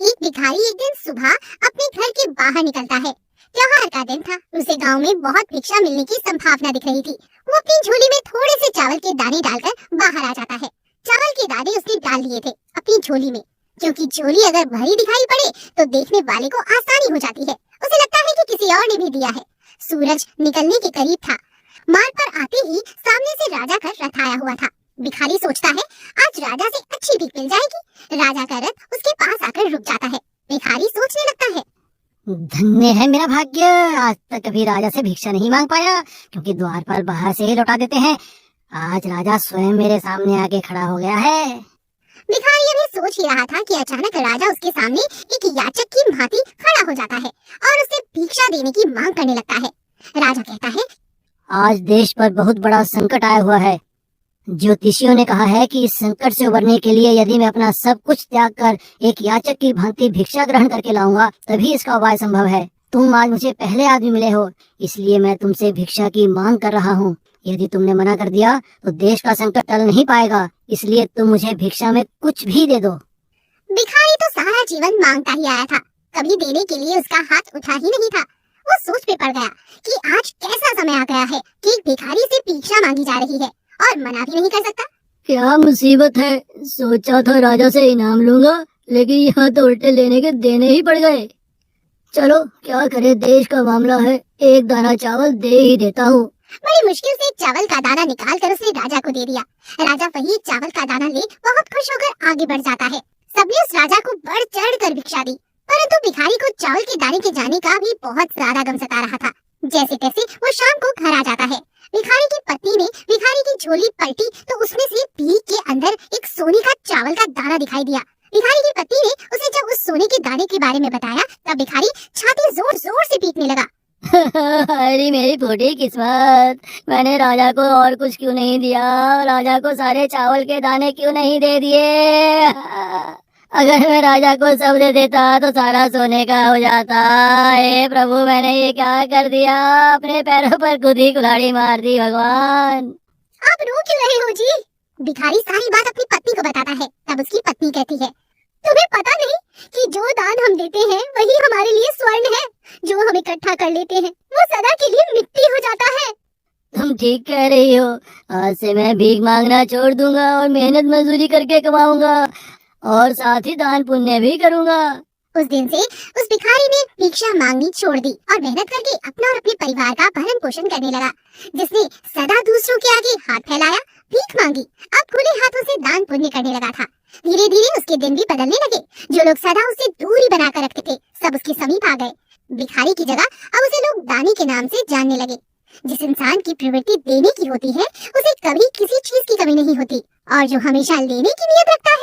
एक भिखारी एक दिन सुबह अपने घर के बाहर निकलता है। त्योहार का दिन था। उसे गांव में बहुत भिक्षा मिलने की संभावना दिख रही थी। वो अपनी झोली में थोड़े से चावल के दाने डालकर बाहर आ जाता है। चावल के दाने उसने डाल लिए थे अपनी झोली में, क्योंकि झोली अगर भरी दिखाई पड़े तो देखने वाले को आसानी हो जाती है। उसे लगता है कि किसी और ने भी दिया है। सूरज निकलने के करीब था। मार्ग पर आते ही सामने से राजा का रथ आया हुआ था। भिखारी सोचता है आज राजा से अच्छी भीख मिल जाएगी। राजा का रथ उसके पास आकर रुक जाता है। भिखारी सोचने लगता है, धन्य है मेरा भाग्य, आज तक कभी राजा से भिक्षा नहीं मांग पाया, क्योंकि द्वारपाल बाहर से ही लौटा देते हैं। आज राजा स्वयं मेरे सामने आके खड़ा हो गया है। भिखारी अभी सोच ही रहा था कि अचानक राजा उसके सामने एक याचक की भांति खड़ा हो जाता है और उसे भिक्षा देने की मांग करने लगता है। राजा कहता है, आज देश पर बहुत बड़ा संकट आया हुआ है। ज्योतिषियों ने कहा है कि इस संकट से उबरने के लिए यदि मैं अपना सब कुछ त्याग कर एक याचक की भांति भिक्षा ग्रहण करके लाऊंगा, तभी इसका उपाय संभव है। तुम आज मुझे पहले आदमी मिले हो, इसलिए मैं तुमसे भिक्षा की मांग कर रहा हूँ। यदि तुमने मना कर दिया तो देश का संकट टल नहीं पाएगा, इसलिए तुम मुझे भिक्षा में कुछ भी दे दो। भिखारी तो सारा जीवन मांगता ही आया था, कभी देने के लिए उसका हाथ उठा ही नहीं था। वो सोच में पड़ गया कि आज कैसा समय आ गया है कि एक भिखारी से भिक्षा मांगी जा रही है और मना भी नहीं कर सकता। क्या मुसीबत है, सोचा था राजा से इनाम लूंगा, लेकिन यहाँ तो उल्टे लेने के देने ही पड़ गए। चलो क्या करे, देश का मामला है, एक दाना चावल दे ही देता हूँ। बड़ी मुश्किल से चावल का दाना निकाल कर उसने राजा को दे दिया। राजा वही चावल का दाना ले बहुत खुश होकर आगे बढ़ जाता है। सबने उस राजा को बढ़ चढ़ कर भिक्षा दी, परंतु भिखारी को चावल के दाने के जाने का भी बहुत ज्यादा गम सता रहा था। जैसे तैसे वो शाम को घर आ जाता है। भिखारी की पत्नी ने भिखारी की झोली पलटी तो उसमें से भीख के अंदर एक सोने का चावल का दाना दिखाई दिया। भिखारी की पत्नी ने उसे जब उस सोने के दाने के बारे में बताया तब भिखारी छाती जोर जोर से पीटने लगा। अरे मेरी फूटी किस्मत, मैंने राजा को और कुछ क्यों नहीं दिया, राजा को सारे चावल के दाने क्यों नहीं दे दिए। अगर मैं राजा को सब दे देता तो सारा सोने का हो जाता। हे प्रभु, मैंने ये क्या कर दिया, अपने पैरों पर खुद ही कुल्हाड़ी मार दी। भगवान, आप रो क्यों रहे हो जी? भिखारी सारी बात अपनी पत्नी को बताता है। तब उसकी पत्नी कहती है, तुम्हें पता नहीं कि जो दान हम देते हैं वही हमारे लिए स्वर्ण है। जो हम इकट्ठा कर लेते हैं वो सदा के लिए मिट्टी हो जाता है। तुम ठीक कह रही हो, आज से मैं भीख मांगना छोड़ दूंगा और मेहनत मजदूरी करके कमाऊंगा और साथ ही दान पुण्य भी करूंगा। उस दिन से उस भिखारी ने भिक्षा मांगनी छोड़ दी और मेहनत करके अपना और अपने परिवार का भरण पोषण करने लगा। जिसने सदा दूसरों के आगे हाथ फैलाया, भीख मांगी, अब खुले हाथों से दान पुण्य करने लगा था। धीरे धीरे उसके दिन भी बदलने लगे। जो लोग सदा उससे दूरी बनाकर रखते थे सब उसके समीप आ गए। भिखारी की जगह अब उसे लोग दानी के नाम से जानने लगे। जिस इंसान की प्रवृत्ति देने की होती है उसे कभी किसी चीज की कमी नहीं होती, और जो हमेशा लेने की नियत रखता है